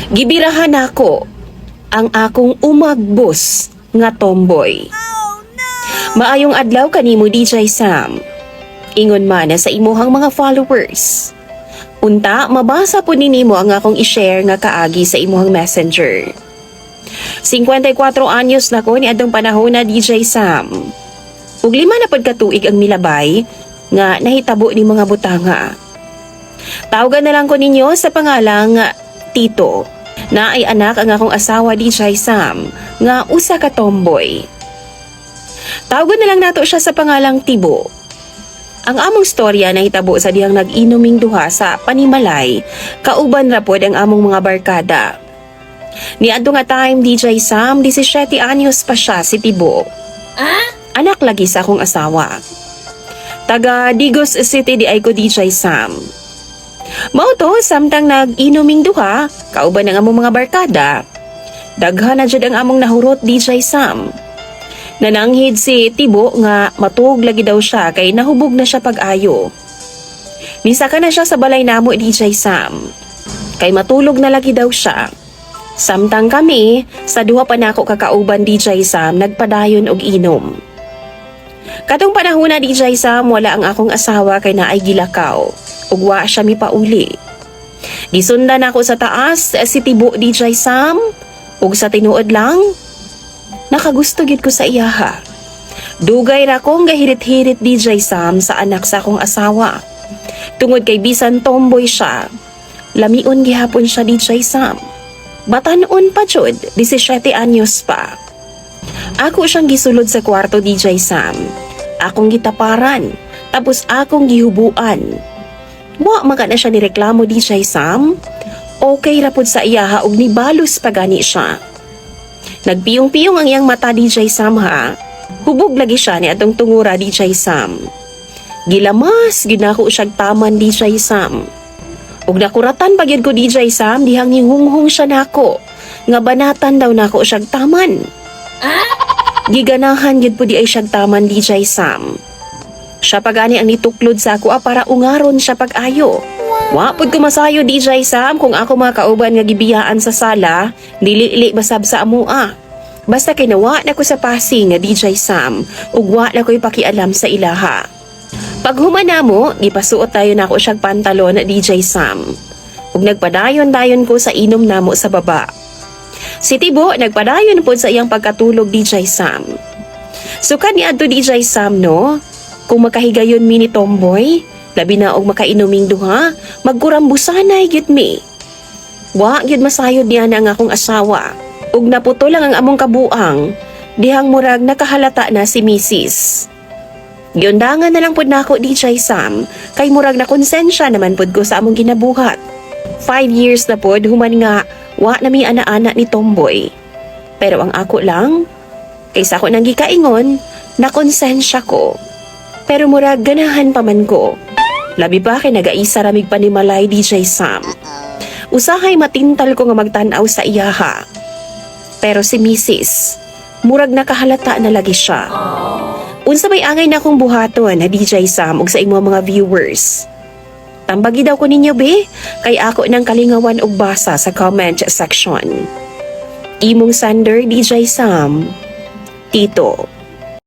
Gibirahan ako ang akong umagbos nga tomboy. Maayong adlaw kanimo DJ Sam. Ingon man sa imuhang mga followers. Unta, mabasa po ninimo ang akong i-share nga kaagi sa imuhang messenger. 54 anyos na ko ni adtong panahon na DJ Sam. Ug 5 na pagkatuig ang milabay nga nahitabo ni mga butanga. Tawagan na lang ko ninyo sa pangalang Tito. Na ay anak ang akong asawa DJ Sam nga usa ka tomboy. Tawagan na lang nato siya sa pangalang Tibo. Ang among storya nahitabo sa dihang nag-inuming duha sa Panimalay, kauban ra pod ang among mga barkada. Niadto nga time DJ Sam, 17 anyos pa siya si Tibo. Anak lagi sa akong asawa. Taga Digos City di ay ko DJ Sam. Mao to samtang nag-inuming duha, kauban ang among mga barkada. Daghan na jud ang among nahurot DJ Sam. Nananghid si Tibo nga matug lagi daw siya kay nahubog na siya pag-ayo. Nisaka na siya sa balay namo DJ Sam. Kay matulog na lagi daw siya. Samtang kami, sa duha pa nako kakauban DJ Sam nagpadayon og inom. Katong panahon na DJ Sam wala ang akong asawa kay naay gilakaw. Ug wa siya mipauli. Gisundan ako sa taas si Tibo DJ Sam ug sa tinuod lang nakagusto gyud ko sa iyaha. Dugay ra kong gahirit-hirit DJ Sam sa anak sa akong asawa. Tungod kay bisan tomboy siya, lamion gihapon siya DJ Sam. Batanon pa jud, 17 anyos pa. Ako siyang gisulod sa kwarto DJ Sam. Akong gitaparan, tapos akong gihubuan. Wa man na siya nireklamo DJ Sam. Okay ra pud sa iyaha ug nibalos pa gani siya. Nagpiyong-piyong ang iyang mata DJ Sam ha. Hubog lagi siya ni atong tungura DJ Sam. Gilamas ginako siyag taman DJ Sam. Ug nakuratan pa gyud ko DJ Sam dihang hinghunghong siya nako. Nga banatan daw nako siyag taman. Giganahan gyud pud di ay siyag taman DJ Sam. Siya pagani ang nituklod sa ako para ungaron siya pag-ayo. Wapod ko masayo DJ Sam kung ako mga kauban nga gibiyaan sa sala, dili basab sa amua. Basta kinawa na ko sa passing nga DJ Sam, ug wa na ko'y pakialam sa ilaha. Pag humana mo, gipasuot tayo na ako siyang pantalon na DJ Sam. Ug nagpadayon-dayon ko sa inom namo sa baba. Si Tibo nagpadayon po sa iyang pagkatulog DJ Sam. Sukan ni adto DJ Sam no? Kung makahigayon mi ni tomboy, labi na og makainuming duha, magkurambusanay gyud mi. Wa gyud masayod niya na ang akong asawa. Ug naputo lang ang among kabuang, dihang murag nakahalata na si Mrs. Giundangan na lang pud nako DJ Sam, kay murag na konsensya naman pud ko sa among ginabuhat. 5 years na pud human nga wa na mi ana-ana ni tomboy. Pero ang ako lang, kaysa ako nang gikaingon, na konsensya ko. Pero murag ganahan pa man ko. Labi pa kay nagaisa ramig Panimalay DJ Sam. Usahay matintal ko nga magtanaw sa iyaha. Pero si Mrs. murag nakahalata na lagi siya. Unsa may angay na akong buhaton na DJ Sam ug sa imo mga viewers. Tambagi daw ko ninyo be, kay ako nang kalingawan og basa sa comment section. Imong Sander DJ Sam, Tito.